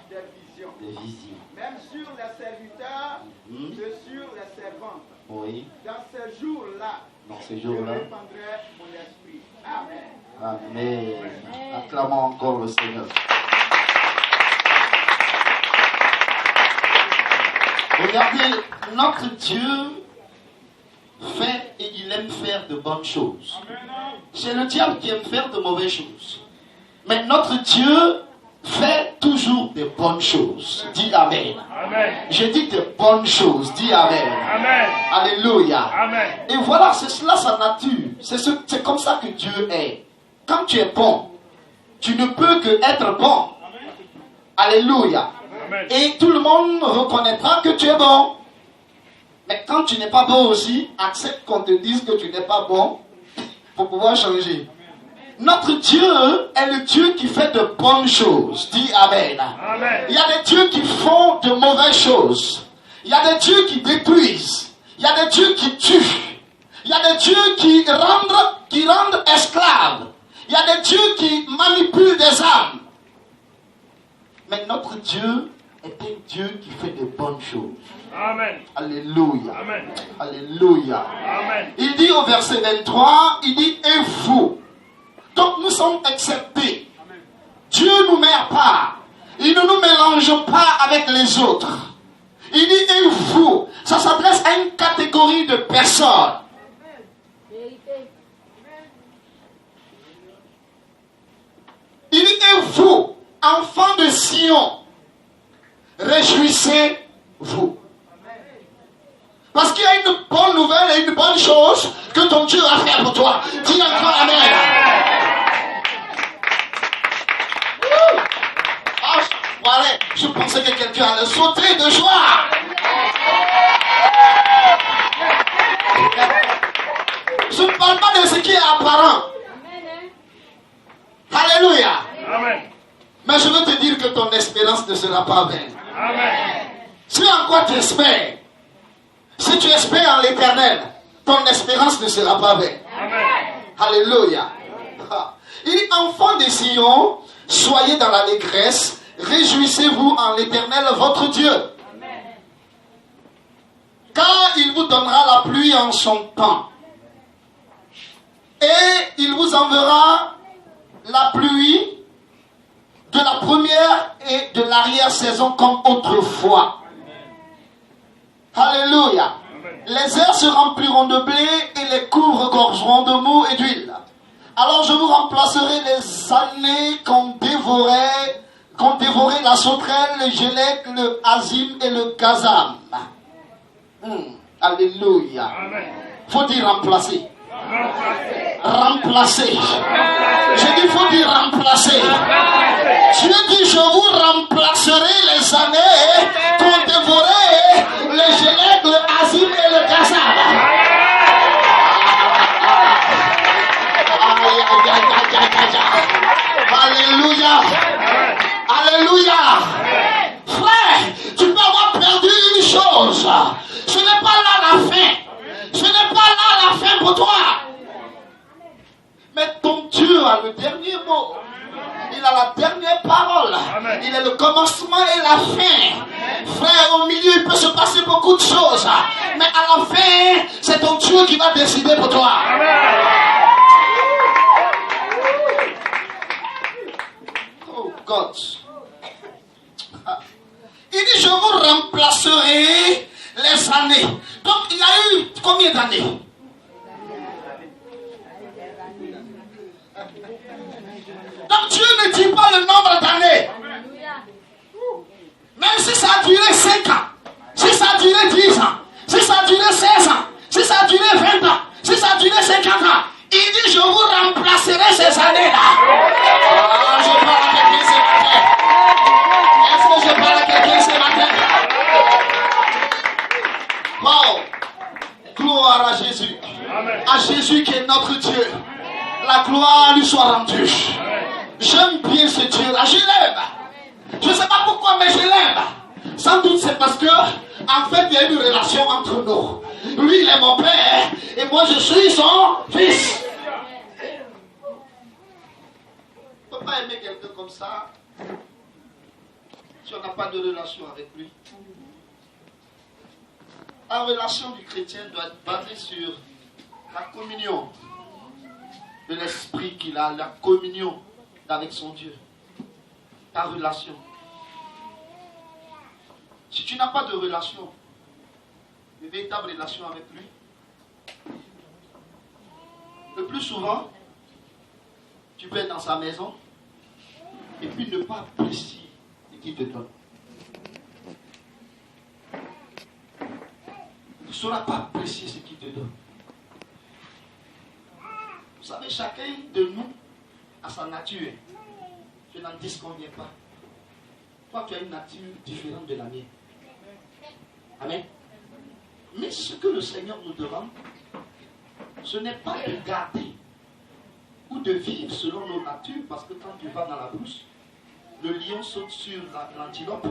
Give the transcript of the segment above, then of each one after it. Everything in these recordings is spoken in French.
des visions. Même sur les serviteurs et sur les servantes. Oui. Dans ces jours-là, je répandrai mon esprit. Amen. Amen. Acclamons encore le Seigneur. Regardez, notre Dieu fait et il aime faire de bonnes choses. C'est le diable qui aime faire de mauvaises choses. Mais notre Dieu fait toujours de bonnes choses. Dis Amen. Amen. Je dis de bonnes choses. Dis Amen. Amen. Alléluia. Amen. Et voilà, c'est cela sa nature. C'est comme ça que Dieu est. Quand tu es bon, tu ne peux que être bon. Alléluia. Amen. Et tout le monde reconnaîtra que tu es bon. Mais quand tu n'es pas bon aussi, accepte qu'on te dise que tu n'es pas bon pour pouvoir changer. Notre Dieu est le Dieu qui fait de bonnes choses. Dis Amen. Amen. Il y a des dieux qui font de mauvaises choses. Il y a des dieux qui détruisent. Il y a des dieux qui tuent. Il y a des dieux qui rendent esclaves. Il y a des dieux qui manipulent des âmes. Mais notre Dieu est un Dieu qui fait de bonnes choses. Amen. Alléluia. Amen. Alléluia. Amen. Il dit au verset 23, il dit, et vous. Donc nous sommes acceptés. Dieu nous met à part. Il ne nous mélange pas avec les autres. Il dit, et vous. Ça s'adresse à une catégorie de personnes. Il dit, et vous, enfants de Sion, réjouissez-vous. Parce qu'il y a une bonne nouvelle et une bonne chose que ton Dieu a fait pour toi. Dis encore Amen. Voilà, je pensais que quelqu'un allait sauter de joie. Je ne parle pas de ce qui est apparent. Alléluia. Amen. Mais je veux te dire que ton espérance ne sera pas vaine. Amen. Si en quoi tu espères, si tu espères en l'éternel, ton espérance ne sera pas vaine. Amen. Alléluia. Il dit, enfants de Sion, soyez dans l'allégresse, réjouissez-vous en l'éternel votre Dieu. Car il vous donnera la pluie en son temps. Et il vous enverra la pluie de la première et de l'arrière-saison comme autrefois. Alléluia. Les airs se rempliront de blé et les cours regorgeront de mou et d'huile. Alors je vous remplacerai les années qu'ont dévoré la sauterelle, le gélec, le azim et le gazam. Alléluia. Faut dire remplacer. Remplacer. J'ai dit faut dire remplacer. Dieu dit je vous remplacerai les années qu'ont dévoré le gélec, le azim et le gazam. Alléluia. Alléluia. Frère, tu peux avoir perdu une chose. Ce n'est pas là la fin. Ce n'est pas là la fin pour toi. Mais ton Dieu a le dernier mot. Il a la dernière parole. Amen. Il est le commencement et la fin. Frère, au milieu, il peut se passer beaucoup de choses. Mais à la fin, c'est ton Dieu qui va décider pour toi. Amen. Oh God. Il dit, je vous remplacerai les années. Donc, il y a eu combien d'années? Donc, Dieu ne dit pas le nombre d'années. Même si ça a duré 5 ans, si ça a duré 10 ans, si ça a duré 16 ans, si ça a duré 20 ans, si ça a duré 50 ans, il dit, je vous remplacerai ces années-là. Ah, je parle à quelqu'un ce matin. Est-ce que je parle à quelqu'un ce matin? Wow. Gloire à Jésus. Amen. À Jésus qui est notre Dieu. La gloire lui soit rendue. J'aime bien ce Dieu-là. Je l'aime. Je ne sais pas pourquoi, mais je l'aime. Sans doute c'est parce que, en fait, il y a une relation entre nous. Lui, il est mon père et moi, je suis son fils. On ne peut pas aimer quelqu'un comme ça. si on n'a pas de relation avec lui. La relation du chrétien doit être basée sur la communion de l'esprit qu'il a, la communion avec son Dieu. Ta relation. Si tu n'as pas de relation, de véritable relation avec lui, le plus souvent, tu peux être dans sa maison et puis ne pas apprécier ce qu'il te donne. Tu ne sauras pas apprécier ce qu'il te donne. Vous savez, chacun de nous a sa nature. Je n'en disconviens pas. Toi, tu as une nature différente de la mienne. Amen. Mais ce que le Seigneur nous demande, ce n'est pas de garder ou de vivre selon nos natures, parce que quand tu vas dans la brousse, le lion saute sur l'antilope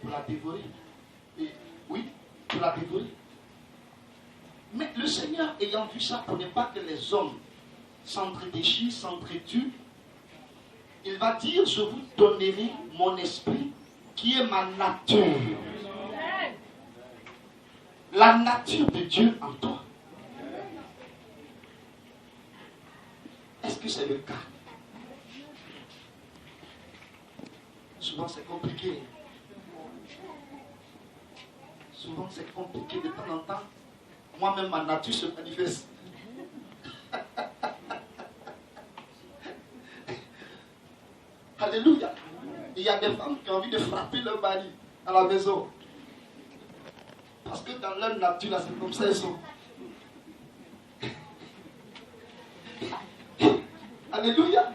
pour la dévorer. Et, oui, pour la dévorer. Mais le Seigneur, ayant vu ça, pour ne pas que les hommes s'entredéchirent, s'entretuent, il va dire, je vous donnerai mon esprit qui est ma nature. La nature de Dieu en toi. Est-ce que c'est le cas? Souvent c'est compliqué. Souvent c'est compliqué de temps en temps. Moi-même, ma nature se manifeste. Alléluia. Il y a des femmes qui ont envie de frapper leur mari à la maison. Parce que dans leur nature, là, c'est comme ça elles sont. Alléluia.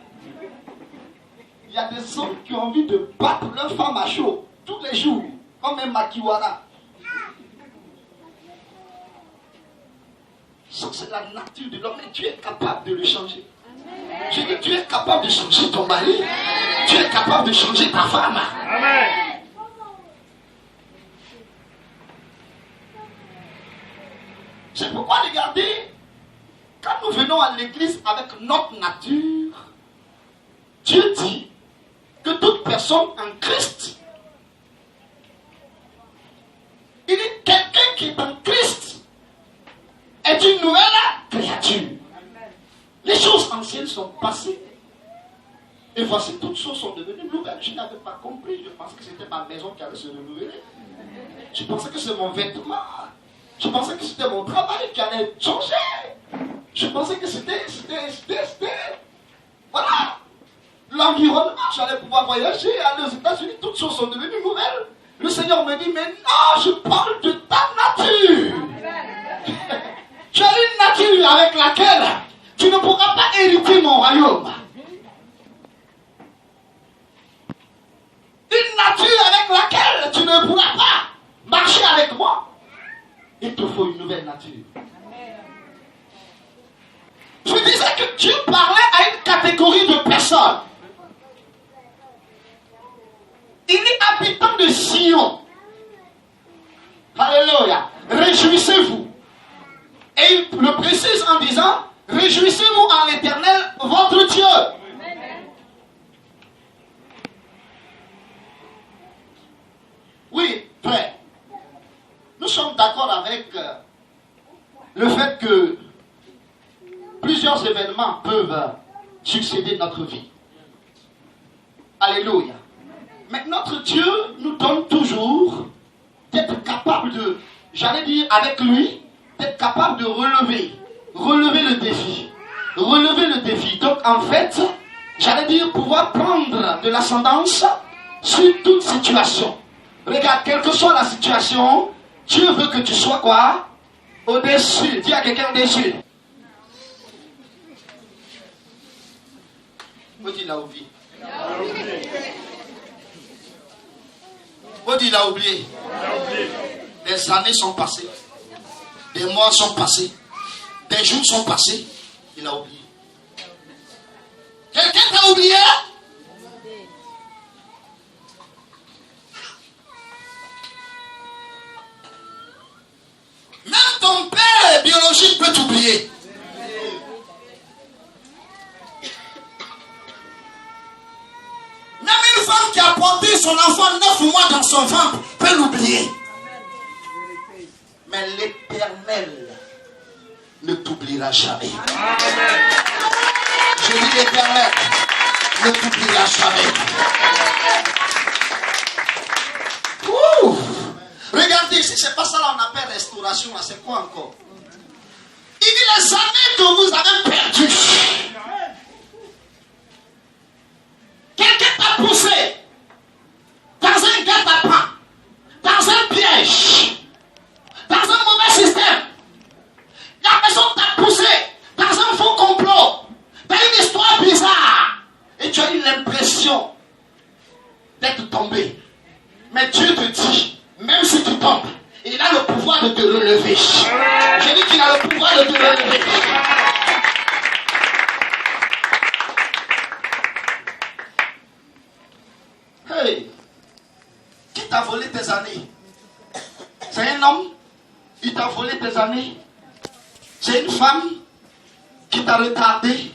Il y a des hommes qui ont envie de battre leur femme à chaud tous les jours, comme un makiwara. Ça, c'est la nature de l'homme, mais tu es capable de le changer. Je dis, tu es capable de changer ton mari, tu es capable de changer ta femme. Amen. C'est pourquoi, regardez, quand nous venons à l'église avec notre nature, Dieu dit que toute personne en Christ, il dit quelqu'un qui est en Christ est une nouvelle créature. Les choses anciennes sont passées. Et voici, toutes choses sont devenues nouvelles. Je n'avais pas compris. Je pensais que c'était ma maison qui allait se renouveler. Je pensais que c'est mon vêtement. Je pensais que c'était mon travail qui allait changer. Je pensais que c'était voilà. L'environnement, j'allais pouvoir voyager, aller aux États-Unis. Toutes choses sont devenues nouvelles. Le Seigneur me dit, mais non, je parle de ta nature. Tu as une nature avec laquelle tu ne pourras pas hériter mon royaume. Une nature avec laquelle tu ne pourras pas marcher avec moi. Il te faut une nouvelle nature. Je disais que Dieu parlait à une catégorie de personnes. Il est habitant de Sion. Alléluia. Réjouissez-vous. Et il le précise en disant, réjouissez-vous en l'Éternel, votre Dieu. Oui, frère. Nous sommes d'accord avec le fait que plusieurs événements peuvent succéder à notre vie. Alléluia. Mais notre Dieu nous donne toujours d'être capable de, j'allais dire avec lui, d'être capable de relever le défi. Relever le défi. Donc en fait, j'allais dire pouvoir prendre de l'ascendance sur toute situation. Regarde, quelle que soit la situation, Dieu veut que tu sois quoi? Au-dessus. Dis à quelqu'un au-dessus. Moi, il a oublié. Moi, il a oublié. Des années sont passées. Des mois sont passés. Des jours sont passés. Il a oublié. Quelqu'un t'a oublié? Même ton père biologique peut t'oublier. Même une femme qui a porté son enfant 9 mois dans son ventre peut l'oublier. Mais l'Éternel ne t'oubliera jamais. Je dis l'Éternel ne t'oubliera jamais. Ouh. Regardez, c'est pas ça là on appelle restauration, là, c'est quoi encore? Il dit les années que vous avez perdues. Quelqu'un t'a poussé dans un guet-apens, dans un piège, dans un mauvais système. La personne t'a poussé dans un faux complot, dans une histoire bizarre. Et tu as eu l'impression d'être tombé. Mais Dieu te dit, même si tu tombes, il a le pouvoir de te relever. Je dis qu'il a le pouvoir de te relever. Hey, qui t'a volé tes années? C'est un homme? Il t'a volé tes années? C'est une femme qui t'a retardé?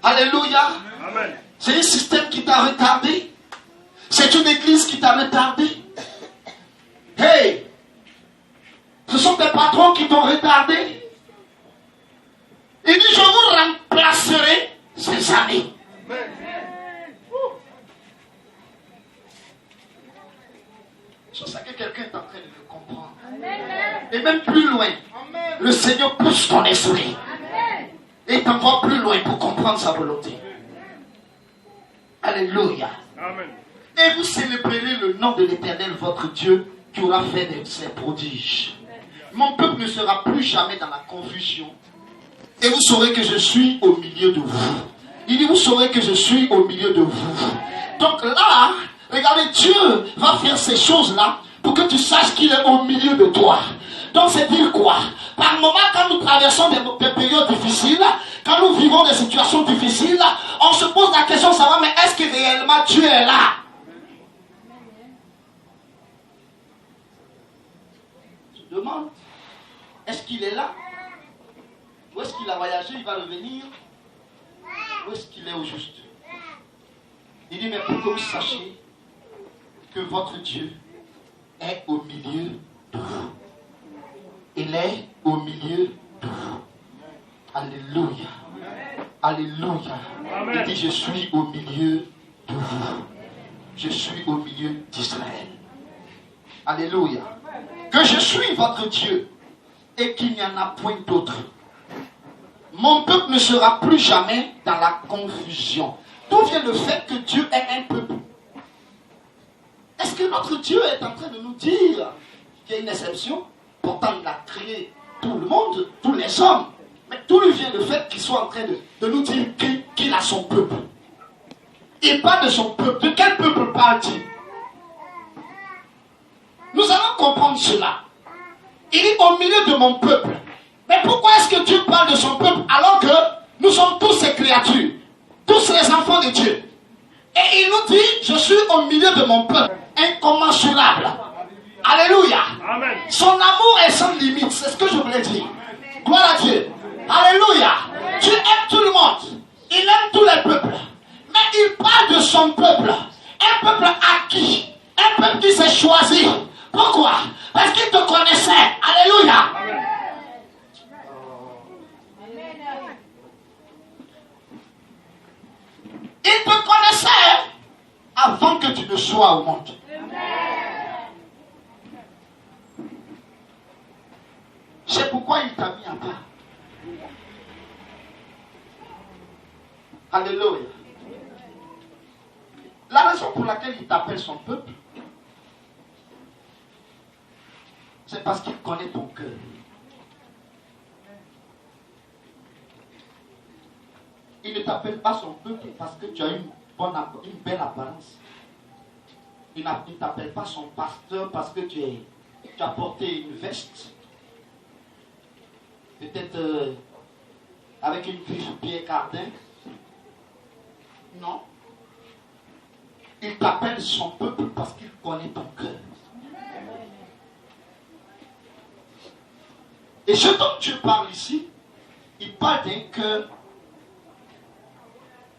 Alléluia. Amen. C'est un système qui t'a retardé? C'est une église qui t'a retardé? Hey! Ce sont des patrons qui t'ont retardé? Il dit, je vous remplacerai ces années. Je sais que quelqu'un est en train de le comprendre. Et même plus loin, le Seigneur pousse ton esprit. Et t'envoie plus loin pour comprendre sa volonté. Alléluia. Amen. Et vous célébrerez le nom de l'Éternel, votre Dieu, qui aura fait ses prodiges. Mon peuple ne sera plus jamais dans la confusion. Et vous saurez que je suis au milieu de vous. Il dit, vous saurez que je suis au milieu de vous. Donc là, regardez, Dieu va faire ces choses-là pour que tu saches qu'il est au milieu de toi. Donc c'est dire quoi? Par moment, quand nous traversons des périodes difficiles, quand nous vivons des situations difficiles, on se pose la question de savoir, mais est-ce que réellement Dieu est là? Je demande, est-ce qu'il est là? Où est-ce qu'il a voyagé? Il va revenir? Où est-ce qu'il est au juste? Il dit, mais pour que vous sachiez que votre Dieu est au milieu de vous. Il est au milieu de vous. Alléluia. Alléluia. Il dit, je suis au milieu de vous. Je suis au milieu d'Israël. Alléluia. Que je suis votre Dieu et qu'il n'y en a point d'autre. Mon peuple ne sera plus jamais dans la confusion. D'où vient le fait que Dieu est un peuple? Est-ce que notre Dieu est en train de nous dire qu'il y a une exception? Pourtant, il a créé tout le monde, tous les hommes. Mais d'où lui vient le fait qu'il soit en train de nous dire qu'il a son peuple? Il parle de son peuple. De quel peuple parle-t-il? Nous allons comprendre cela. Il dit au milieu de mon peuple. Mais pourquoi est-ce que Dieu parle de son peuple alors que nous sommes tous ses créatures, tous les enfants de Dieu? Et il nous dit, je suis au milieu de mon peuple, incommensurable. Alléluia. Amen. Son amour est sans limite, c'est ce que je voulais dire. Gloire à Dieu. Alléluia. Dieu aime tout le monde. Il aime tous les peuples. Mais il parle de son peuple. Un peuple acquis. Un peuple qui s'est choisi. Pourquoi? Parce qu'il te connaissait. Alléluia. Il te connaissait avant que tu ne sois au monde. C'est pourquoi il t'a mis à part. Alléluia. La raison pour laquelle il t'appelle son peuple, c'est parce qu'il connaît ton cœur. Il ne t'appelle pas son peuple parce que tu as une belle apparence. Il ne t'appelle pas son pasteur parce que tu as porté une veste. Peut-être avec une griffe Pierre Cardin. Non. Il t'appelle son peuple parce qu'il connaît ton cœur. Et ce dont Dieu parle ici, il parle d'un cœur.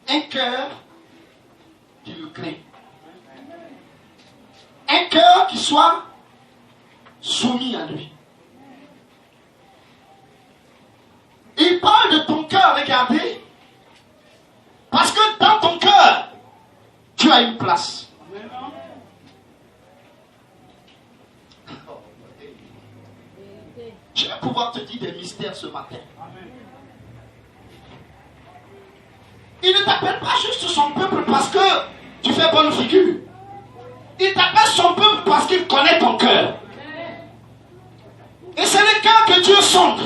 Un cœur qui le craint. Un cœur qui soit soumis à lui. Il parle de ton cœur, regardez. Parce que dans ton cœur, tu as une place. Je vais pouvoir te dire des mystères ce matin. Il ne t'appelle pas juste son peuple parce que tu fais bonne figure. Il t'appelle son peuple parce qu'il connaît ton cœur. Et c'est le cœur que Dieu sonde.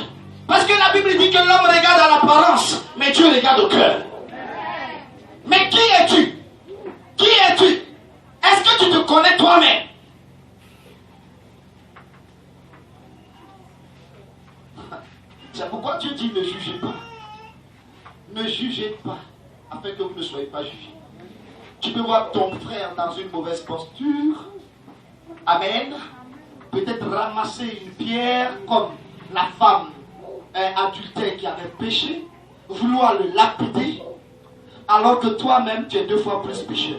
Parce que la Bible dit que l'homme regarde à l'apparence, mais Dieu regarde au cœur. Mais qui es-tu? Qui es-tu? Est-ce que tu te connais toi-même? C'est pourquoi Dieu dit ne jugez pas. Ne jugez pas, afin que vous ne soyez pas jugés. Tu peux voir ton frère dans une mauvaise posture. Amen. Peut-être ramasser une pierre comme la femme adultère qui avait péché, vouloir le lapider, alors que toi-même tu es 2 fois plus pécheur.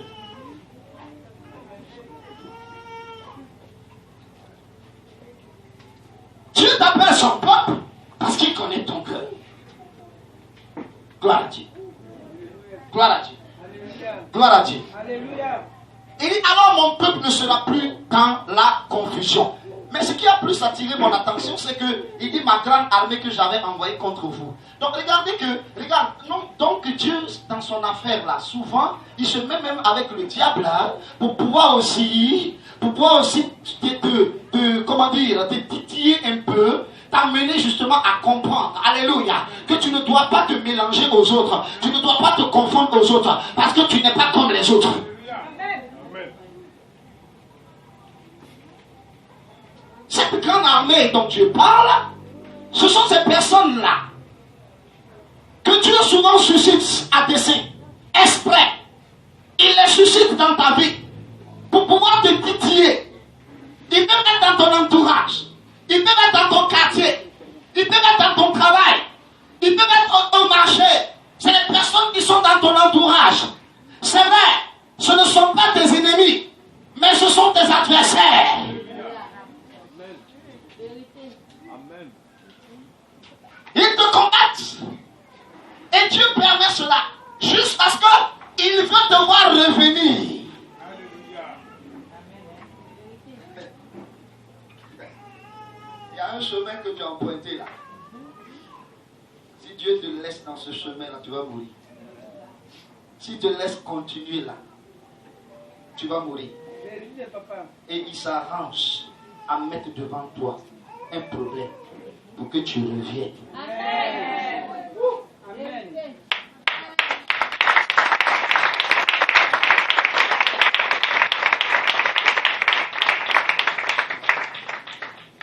Dieu t'appelle son peuple parce qu'il connaît ton cœur. Gloire à Dieu. Gloire à Dieu. Gloire à Dieu. Il dit alors mon peuple ne sera plus dans la confusion. Mais ce qui a plus attiré mon attention, c'est que il dit ma grande armée que j'avais envoyée contre vous. Donc regardez donc Dieu dans son affaire là, souvent il se met même avec le diable là pour pouvoir aussi te titiller un peu, t'amener justement à comprendre, alléluia, que tu ne dois pas te mélanger aux autres, tu ne dois pas te confondre aux autres, parce que tu n'es pas comme les autres. Cette grande armée dont Dieu parle, ce sont ces personnes-là que Dieu souvent suscite à dessein, exprès. Il les suscite dans ta vie pour pouvoir te titiller. Il peut mettre dans ton entourage, il peut mettre dans ton quartier, il peut mettre dans ton travail, il peut mettre au marché. C'est les personnes qui sont dans ton entourage. C'est vrai, ce ne sont pas tes ennemis, mais ce sont tes adversaires. Ils te combattent. Et Dieu permet cela. Juste parce qu'il veut te voir revenir. Il y a un chemin que tu as emprunté là. Si Dieu te laisse dans ce chemin là, tu vas mourir. S'il te laisse continuer là, tu vas mourir. Et il s'arrange à mettre devant toi un problème pour que tu reviennes. Amen. Amen.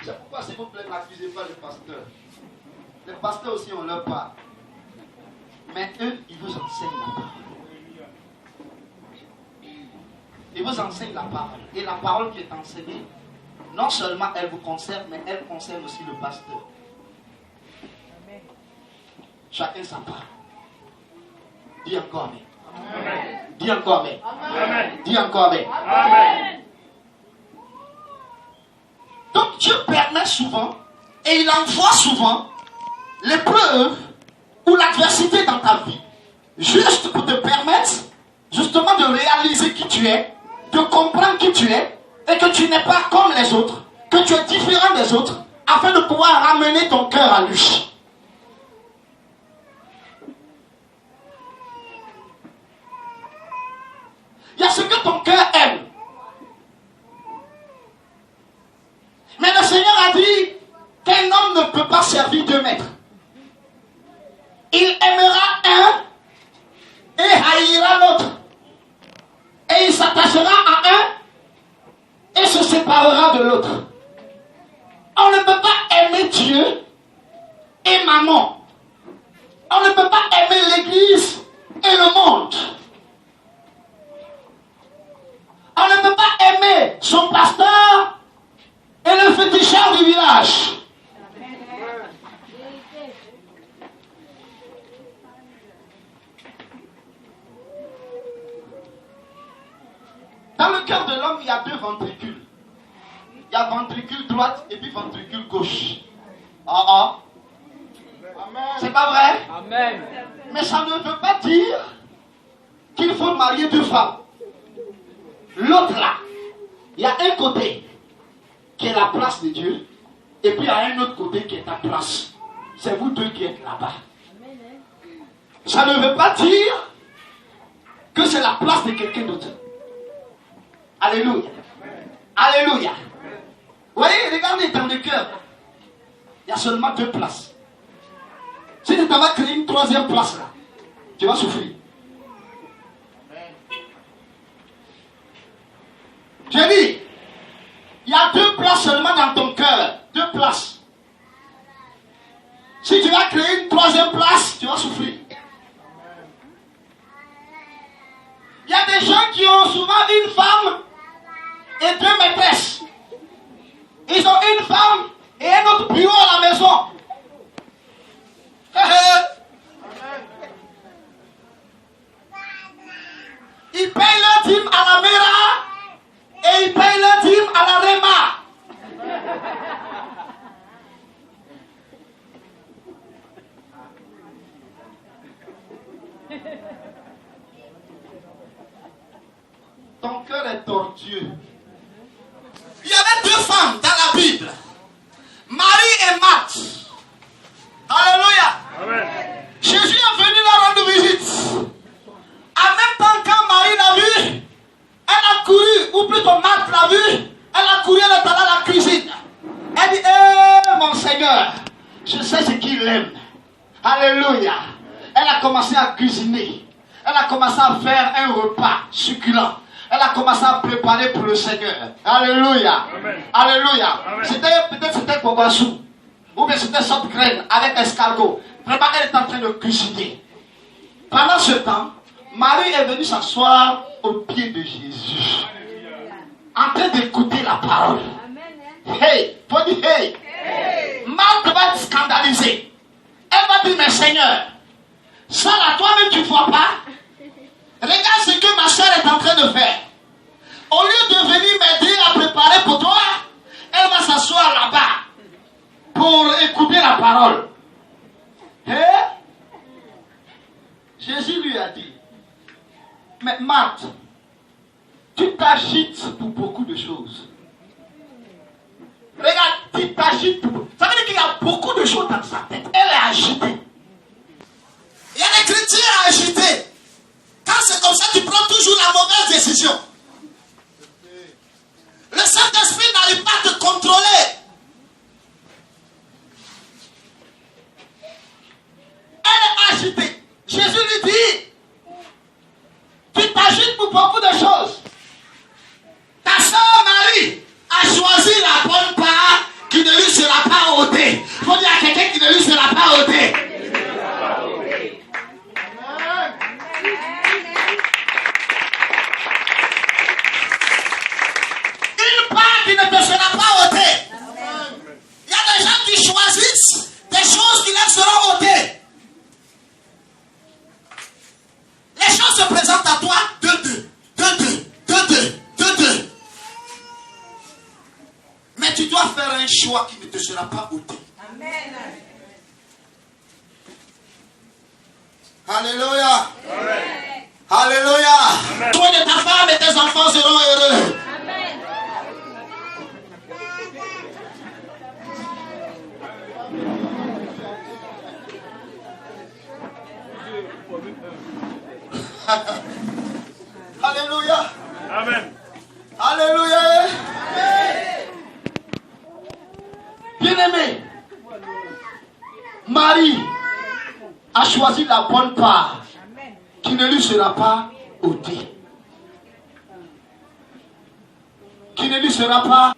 C'est pourquoi, s'il vous plaît, n'accusez pas les pasteurs. Les pasteurs aussi ont leur part. Mais eux, ils vous enseignent la parole. Ils vous enseignent la parole. Et la parole qui est enseignée, non seulement elle vous concerne, mais elle concerne aussi le pasteur. Chacun sa part. Dis encore amen. Amen. Dis encore amen. Amen. Dis encore amen. Amen. Donc Dieu permet souvent et il envoie souvent l'épreuve ou l'adversité dans ta vie, juste pour te permettre justement de réaliser qui tu es, de comprendre qui tu es, et que tu n'es pas comme les autres, que tu es différent des autres, afin de pouvoir ramener ton cœur à lui. Il y a ce que ton cœur aime. Mais le Seigneur a dit qu'un homme ne peut pas servir 2 maîtres. Il aimera un et haïra l'autre. Et il s'attachera à un et se séparera de l'autre. On ne peut pas aimer Dieu et maman. On ne peut pas aimer l'église et le monde. On ne peut pas aimer son pasteur et le féticheur du village. Dans le cœur de l'homme, il y a 2 ventricules. y a ventricule droite et puis ventricule gauche. Ah ah. C'est pas vrai? Amen. Mais ça ne veut pas dire qu'il faut marier deux femmes. L'autre là, il y a un côté qui est la place de Dieu, et puis il y a un autre côté qui est ta place. C'est vous deux qui êtes là-bas. Ça ne veut pas dire que c'est la place de quelqu'un d'autre. Alléluia. Alléluia. Vous voyez, regardez dans le cœur. Il y a seulement deux places. Si tu vas créer une troisième place là, tu vas souffrir. Je dis, il y a deux places seulement dans ton cœur. Deux places. Si tu vas créer une troisième place, tu vas souffrir. Il y a des gens qui ont souvent une femme et deux maîtresses. Ils ont une femme et un autre bureau à la maison. Ils payent leur dîme à la Mera et ils payent leur dîme à la Rema. Ton cœur est tortueux. Il y avait deux femmes dans la Bible, Marie et Marthe. Alléluia. Amen. Jésus est venu leur rendre visite. En même temps, quand Marie l'a vu, elle a couru, ou plutôt Marthe l'a vu, elle a couru, elle est allée à la cuisine. Elle dit, mon Seigneur, je sais ce qu'il aime. Alléluia. Elle a commencé à cuisiner. Elle a commencé à faire un repas succulent. Elle a commencé à préparer pour le Seigneur. Alléluia. Amen. Alléluia. Amen. C'était Kogasu. Ou bien c'était sorte graine avec escargot. Vraiment, elle est en train de cuisiner. Pendant ce temps, Marie est venue s'asseoir au pied de Jésus. En train d'écouter la parole. Hey, faut dire hey. Marthe va être scandalisée. Elle va dire, mais Seigneur, ça là, toi-même tu ne vois pas. Regarde ce que ma soeur est en train de faire. Au lieu de venir m'aider à préparer pour toi, elle va s'asseoir là-bas pour écouter la parole. Hein? Jésus lui a dit, mais Marthe, tu t'agites pour beaucoup de choses. Regarde, tu t'agites pour beaucoup. Ça veut dire qu'il y a beaucoup de choses dans sa tête. Elle est agitée. Il y a des chrétiens agités. Quand c'est comme ça, tu prends toujours la mauvaise décision. Le Saint-Esprit n'arrive pas à te contrôler. Elle est agitée. Jésus lui dit, tu t'agites pour beaucoup de choses. Ta soeur Marie a choisi la bonne part qui ne lui sera pas ôtée. Il faut dire à quelqu'un qui ne lui sera pas ôtée. Qui ne te sera pas ôté. Il y a des gens qui choisissent des choses qui leur seront ôtées. Les choses se présentent à toi de deux. Mais tu dois faire un choix qui ne te sera pas ôté. Amen. Alléluia. Amen. Alléluia. Amen. Toi et ta femme et tes enfants seront heureux. Alléluia. Amen. Alléluia. Bien-aimé, Marie a choisi la bonne part qui ne lui sera pas ôtée. Qui ne lui sera pas.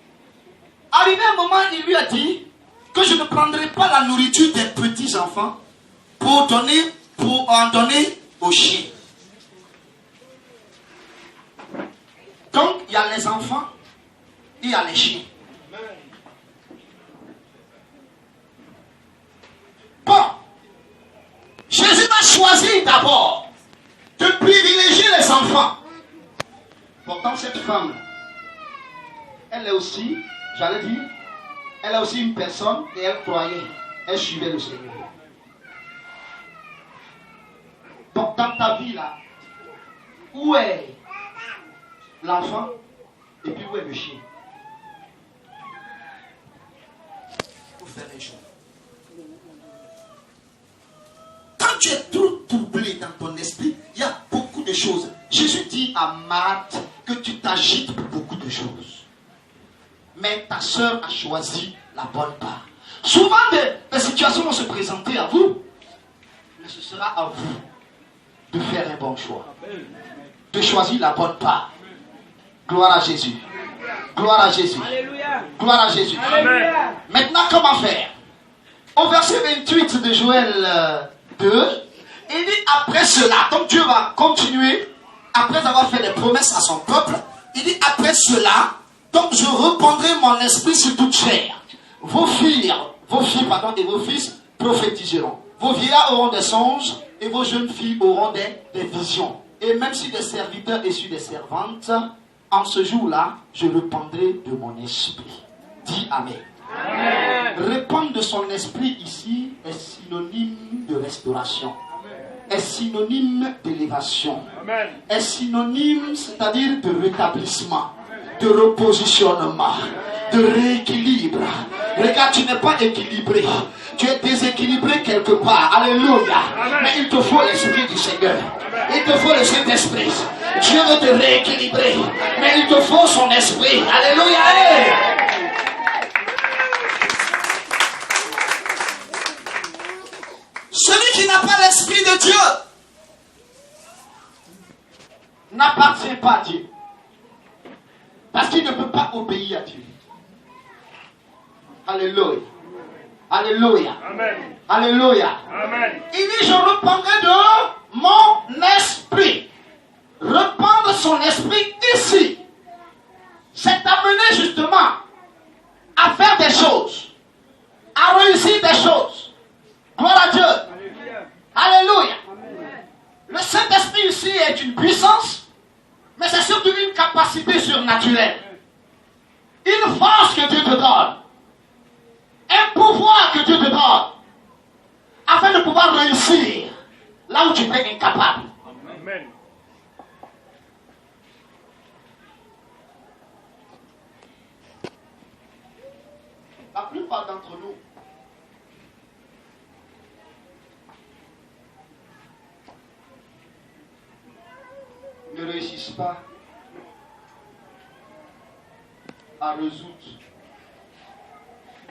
Arrivé un moment, il lui a dit que je ne prendrai pas la nourriture des petits enfants pour en donner aux chiens. Donc, il y a les enfants et il y a les chiens. Bon, Jésus va choisir d'abord de privilégier les enfants. Pourtant, cette femme, elle est aussi J'allais dire, elle a aussi une personne et elle croyait, elle suivait le Seigneur. Donc dans ta vie là, où est l'enfant et puis où est le chien? Pour faire les choses. Quand tu es trop troublé dans ton esprit, il y a beaucoup de choses. Jésus dit à Marthe que tu t'agites pour beaucoup de choses. Mais ta soeur a choisi la bonne part. Souvent, des situations vont se présenter à vous, mais ce sera à vous de faire un bon choix. De choisir la bonne part. Gloire à Jésus. Gloire à Jésus. Alléluia. Gloire à Jésus. Amen. Maintenant, comment faire? Au verset 28 de Joël 2, il dit après cela, donc Dieu va continuer, après avoir fait des promesses à son peuple, il dit après cela, donc je répandrai mon esprit sur toute chair. Vos filles et vos fils prophétiseront. Vos vieillards auront des songes et vos jeunes filles auront des visions. Et même si des serviteurs et sur des servantes, en ce jour-là, je répandrai de mon esprit. Dis Amen. Amen. Répandre de son esprit ici est synonyme de restauration. Est synonyme d'élévation. Amen. Est synonyme, c'est-à-dire de rétablissement, de repositionnement, de rééquilibre. Regarde, tu n'es pas équilibré. Tu es déséquilibré quelque part. Alléluia. Mais il te faut l'esprit du Seigneur. Il te faut le Saint-Esprit. Dieu veut te rééquilibrer. Mais il te faut son esprit. Alléluia. Hey! Celui qui n'a pas l'esprit de Dieu n'appartient pas à Dieu. Parce qu'il ne peut pas obéir à Dieu. Alléluia. Alléluia. Amen. Alléluia. Amen. Il dit, je répandrai de mon esprit. Répandre son esprit ici, c'est amener justement à faire des choses, à réussir des choses. Gloire à Dieu. Alléluia. Alléluia. Amen. Le Saint-Esprit ici est une puissance, mais c'est surtout une capacité surnaturelle. Une force que Dieu te donne. Un pouvoir que Dieu te donne. Afin de pouvoir réussir là où tu es incapable. Amen. La plupart d'entre nous ne réussissent pas à résoudre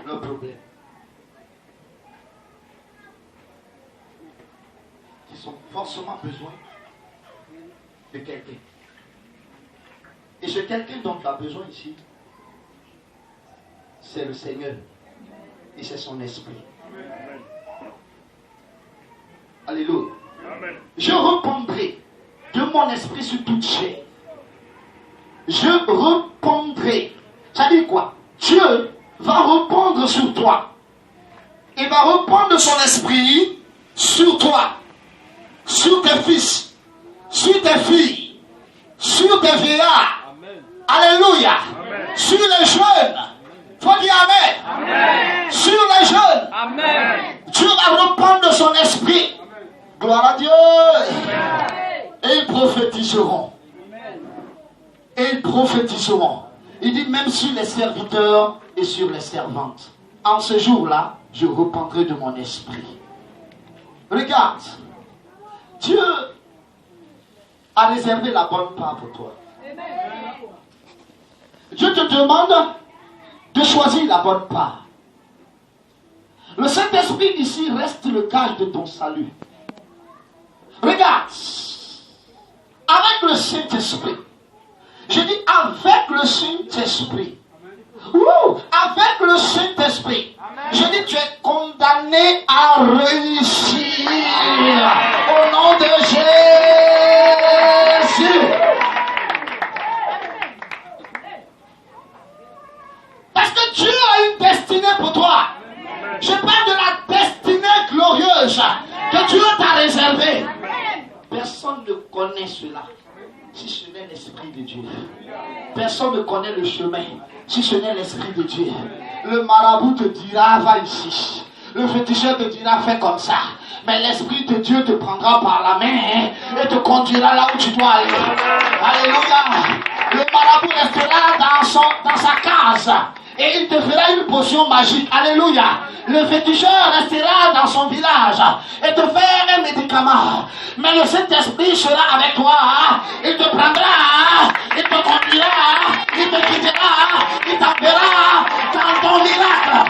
leurs problèmes. Ils ont forcément besoin de quelqu'un. Et ce quelqu'un dont tu as besoin ici, c'est le Seigneur. Et c'est son esprit. Amen. Alléluia. Amen. Je répandrai de mon esprit sur toute chair. Je répandrai. Ça dit quoi? Dieu va répandre sur toi. Il va répandre son esprit sur toi, sur tes fils, sur tes filles, sur tes vieillards. Amen. Alléluia. Amen. Sur les jeunes. Faut dire Amen. Amen. Sur les jeunes. Amen. Dieu va répandre son esprit. Gloire à Dieu. Et ils prophétiseront. Et ils prophétiseront. Il dit même sur les serviteurs et sur les servantes. En ce jour-là, je répandrai de mon esprit. Regarde. Dieu a réservé la bonne part pour toi. Dieu te demande de choisir la bonne part. Le Saint-Esprit ici reste le gage de ton salut. Regarde, avec le Saint-Esprit, je dis avec le Saint-Esprit, avec le Saint-Esprit, je dis tu es condamné à réussir au nom de Jésus. Parce que Dieu a une destinée pour toi. Je parle de la destinée glorieuse que Dieu t'a réservée. Personne ne connaît cela. si ce n'est l'Esprit de Dieu. Personne ne connaît le chemin si ce n'est l'Esprit de Dieu. Le marabout te dira, va ici. Le féticheur te dira, fais comme ça. Mais l'Esprit de Dieu te prendra par la main et te conduira là où tu dois aller. Alléluia. Le marabout restera dans sa case et il te fera une potion magique. Alléluia. Le féticheur restera dans son village et te fera un médicament. Mais le Saint-Esprit sera avec toi. Il te prendra, il te conduira, il te guidera, il t'enverra dans ton miracle.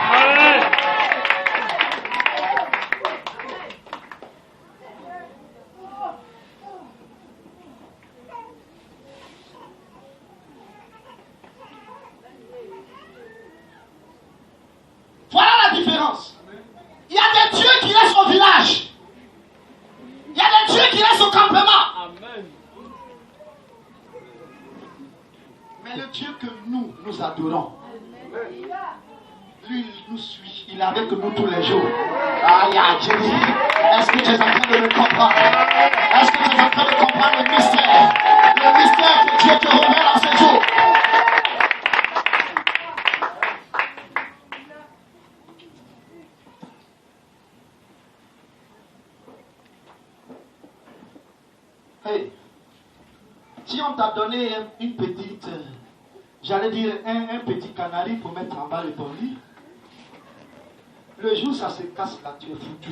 Voilà la différence. Il y a des dieux qui restent au village. Il y a des dieux qui restent au campement. Amen. Mais le Dieu que nous adorons, lui, il nous suit. Il est avec nous tous les jours. Aïe, aïe, est-ce que tu es en train de le comprendre? Est-ce que tu es en train de comprendre le mystère? Le mystère que Dieu te révèle en ce jour. Hey, si on t'a donné une petite, j'allais dire un petit canari pour mettre en bas de ton lit, le jour ça se casse là, tu es foutu.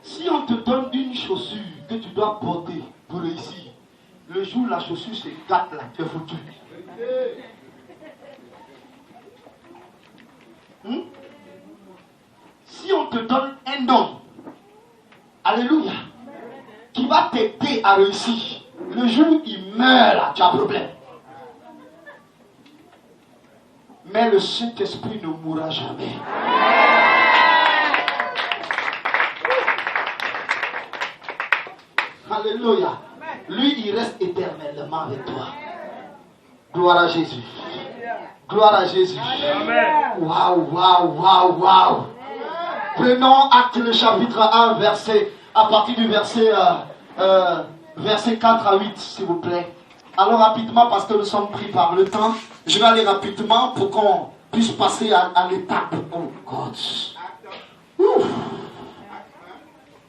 Si on te donne une chaussure que tu dois porter pour réussir, le jour la chaussure se gâte là, tu es foutu. Si on te donne un don, alléluia, qui va t'aider à réussir, le jour où il meurt là, tu as un problème. Mais le Saint-Esprit ne mourra jamais. Alléluia. Lui, il reste éternellement avec toi. Gloire à Jésus. Gloire à Jésus. Waouh, waouh, waouh, waouh. Prenons Acte le chapitre 1, verset, à partir du verset 4 à 8, s'il vous plaît. Alors rapidement, parce que nous sommes pris par le temps, je vais aller rapidement pour qu'on puisse passer à l'étape. Oh God. Ouf.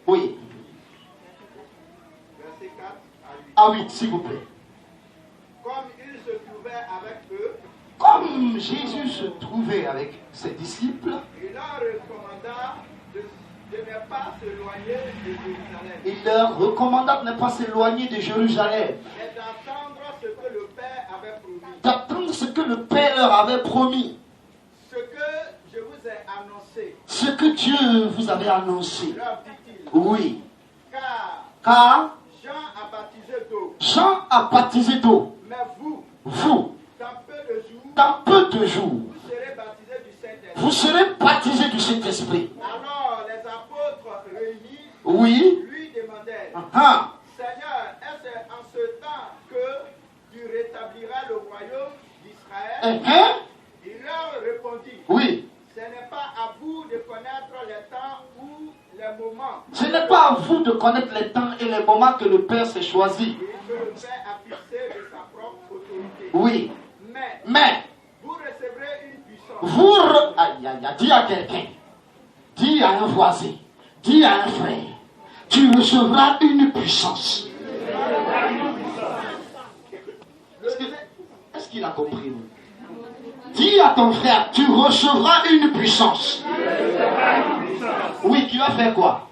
Oui. Verset 4 à 8. À 8, s'il vous plaît. Comme il se trouvait avec eux, Comme Jésus se trouvait avec ses disciples, il leur recommanda de ne pas s'éloigner de Jérusalem, il leur recommanda de ne pas s'éloigner de Jérusalem, mais d'attendre ce que le Père avait promis. d'attendre ce que le Père leur avait promis, Ce que je vous ai annoncé, ce que Dieu vous avait annoncé. leur dit-il, Oui, car car Jean a baptisé d'eau, Jean a baptisé d'eau. mais vous, Vous, dans peu de jours, dans peu de jours, vous serez baptisés du Saint-Esprit. vous serez baptisés du Saint-Esprit. Alors les apôtres réunis Oui. lui demandèrent, Ah, Seigneur, est-ce en ce temps que tu rétabliras le royaume d'Israël? Il leur répondit, oui. ce n'est pas à vous de connaître les temps ou les moments Ce n'est pas à vous de connaître les temps et les moments que le Père s'est choisi. et que le Père a fixé de sa propre autorité. Oui. Mais, Vous recevrez une puissance. aïe, aïe, aïe, dis à quelqu'un, dis à un voisin, dis à un frère, tu recevras une puissance. Est-ce qu'il a compris? Dis à ton frère, tu recevras une puissance. Oui, tu vas faire quoi?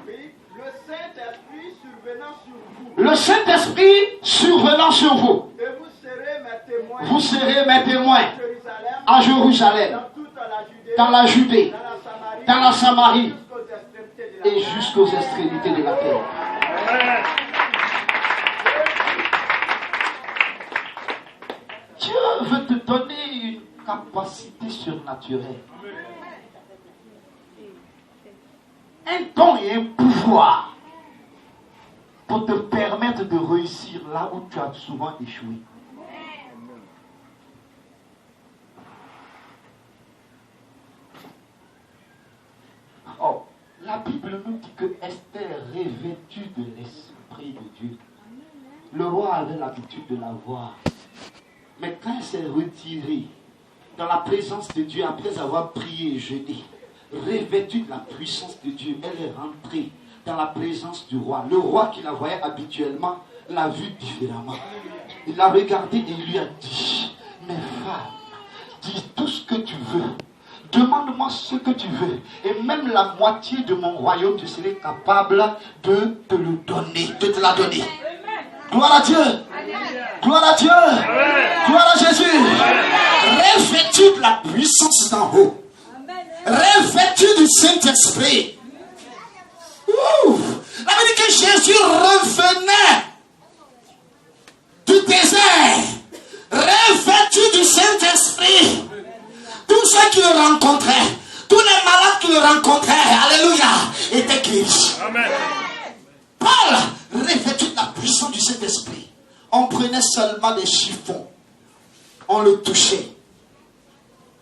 Oui, le Saint-Esprit survenant sur vous. Le Saint-Esprit survenant sur vous. Et vous serez mes témoins. Vous serez mes témoins À Jérusalem, à Jérusalem, dans toute la Judée, dans la Judée, dans la Samarie, dans la Samarie et jusqu'aux extrémités de la terre. Dieu veut te donner une capacité surnaturelle. Un don et un pouvoir pour te permettre de réussir là où tu as souvent échoué. Bible nous dit que Esther, revêtue de l'Esprit de Dieu, le roi avait l'habitude de la voir. Mais quand elle s'est retirée dans la présence de Dieu, après avoir prié et jeûné, revêtue de la puissance de Dieu, elle est rentrée dans la présence du roi. Le roi qui la voyait habituellement l'a vue différemment. Il l'a regardée et il lui a dit, mais femme, dis tout ce que tu veux. Demande-moi ce que tu veux. Et même la moitié de mon royaume, je serai capable de te le donner, de te la donner. Gloire à Dieu. Gloire à Dieu. Gloire à Jésus. Revêtu de la puissance d'en haut. Revêtu du Saint-Esprit. Ça veut dire que Jésus revenait du désert, revêtu du Saint-Esprit. Tous ceux qui le rencontraient, tous les malades qui le rencontraient, alléluia, étaient guéris. Amen. Paul, revêtu de la puissance du Saint-Esprit, on prenait seulement des chiffons, on le touchait,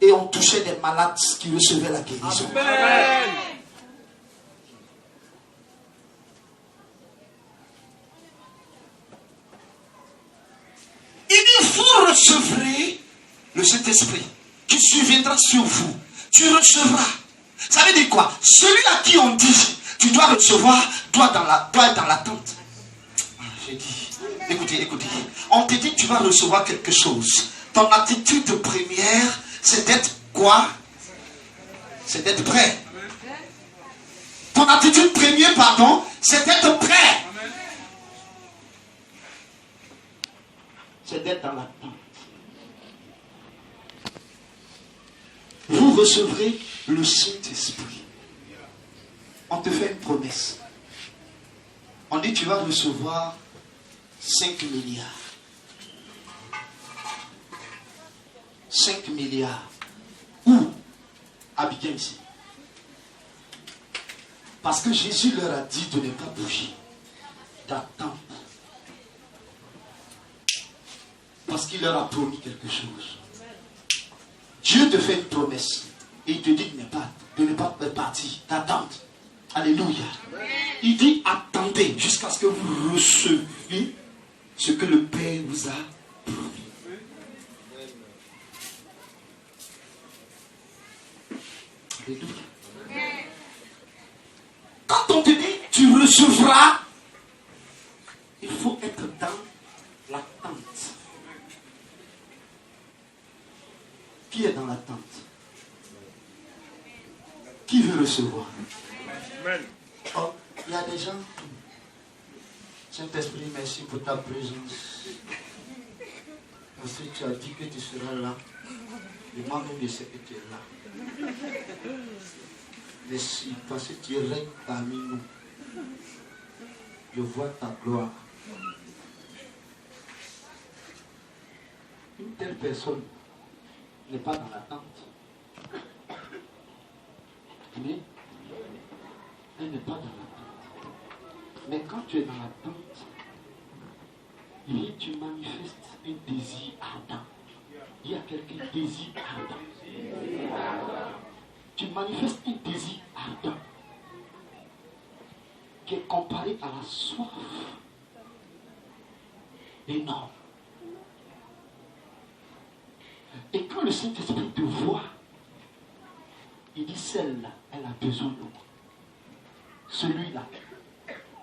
et on touchait des malades qui recevaient la guérison. Amen. Il dit, vous recevrez le Saint-Esprit qui surviendra sur vous. Tu recevras. Ça veut dire quoi? Celui à qui on dit, tu dois recevoir, doit être dans l'attente. J'ai dit, écoutez. On te dit que tu vas recevoir quelque chose. Ton attitude première, c'est d'être quoi? C'est d'être prêt. Ton attitude première, c'est d'être prêt. C'est d'être dans l'attente. Vous recevrez le Saint-Esprit. On te fait une promesse. On dit tu vas recevoir 5 milliards. 5 milliards. Où? Abidjan ici. Parce que Jésus leur a dit de ne pas bouger. D'attendre. Parce qu'il leur a promis quelque chose. Dieu te fait une promesse. Et il te dit de ne pas partir. D'attendre. Alléluia. Il dit attendez jusqu'à ce que vous receviez ce que le Père vous a promis. Alléluia. Quand on te dit tu recevras, il faut être dans l'attente. Qui est dans l'attente? Qui veut recevoir? Oh, il y a des gens. Saint-Esprit, merci pour ta présence. Parce que tu as dit que tu seras là. Et moi-même, je sais que tu es là. Merci, parce que tu règnes parmi nous. Je vois ta gloire. Une telle personne n'est pas dans l'attente. Mais elle n'est pas dans l'attente. Mais quand tu es dans l'attente, tu manifestes un désir ardent. Il y a quelqu'un désir ardent. Tu manifestes un désir ardent qui est comparé à la soif énorme. Et quand le Saint-Esprit te voit, il dit celle-là, elle a besoin de moi. Celui-là,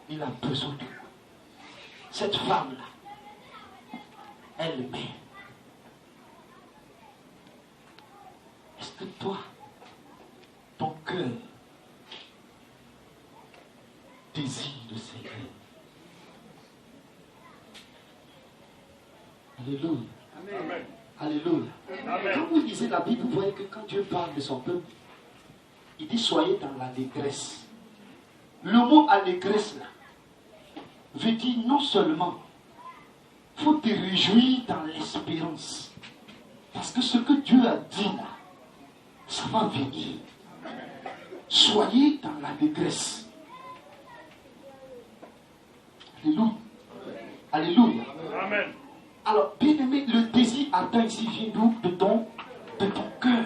il a besoin de moi. Cette femme-là, elle m'aime. Est-ce que toi, ton cœur désire le Seigneur? Alléluia. Amen. Alléluia. Amen. Quand vous lisez la Bible, vous voyez que quand Dieu parle de son peuple, il dit soyez dans l'allégresse. Le mot allégresse là veut dire non seulement il faut te réjouir dans l'espérance. Parce que ce que Dieu a dit là, ça va venir. Soyez dans l'allégresse. Alléluia. Alléluia. Amen. Alors, bien aimé, le désir ardent ici vient d'où? De ton cœur.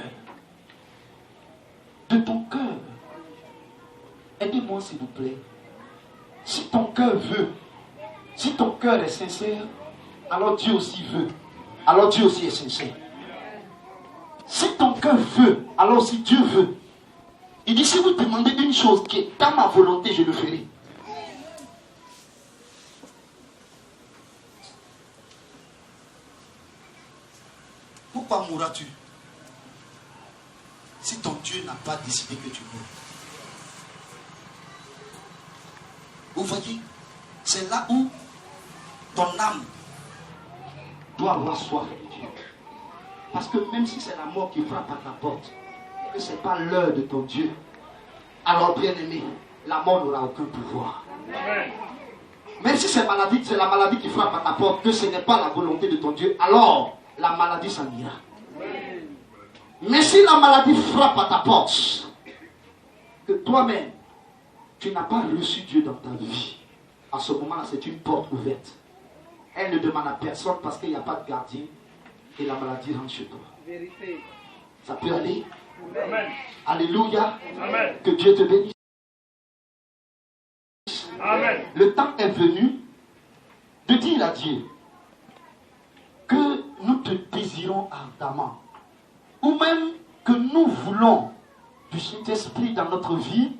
De ton cœur. Aidez-moi. écoutez-moi s'il vous plaît. Si ton cœur veut, si ton cœur est sincère, alors Dieu aussi veut. Alors Dieu aussi est sincère. Si ton cœur veut, alors si Dieu veut. Il dit, si vous demandez une chose qui est dans ma volonté, je le ferai. Pourquoi mourras-tu si ton Dieu n'a pas décidé que tu meurs? Vous voyez, c'est là où ton âme doit avoir soif de Dieu. Parce que même si c'est la mort qui frappe à ta porte, que ce n'est pas l'heure de ton Dieu, alors bien aimé, la mort n'aura aucun pouvoir. Même si c'est la maladie qui frappe à ta porte, que ce n'est pas la volonté de ton Dieu, alors la maladie s'en ira. Mais si la maladie frappe à ta porte, que toi-même, tu n'as pas reçu Dieu dans ta vie, à ce moment-là, c'est une porte ouverte. Elle ne demande à personne parce qu'il n'y a pas de gardien et la maladie rentre chez toi. Vérité. Ça peut aller? Amen. Alléluia. Amen. Que Dieu te bénisse. Amen. Le temps est venu de dire à Dieu que nous te désirons ardemment, ou même que nous voulons du Saint-Esprit dans notre vie,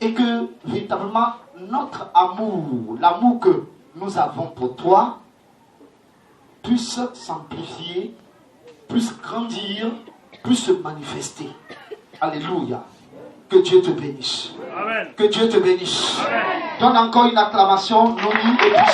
et que véritablement notre amour, l'amour que nous avons pour toi, puisse s'amplifier, puisse grandir, puisse se manifester. Alléluia. Que Dieu te bénisse. Amen. Que Dieu te bénisse. Amen. Donne encore une acclamation, non et puissante.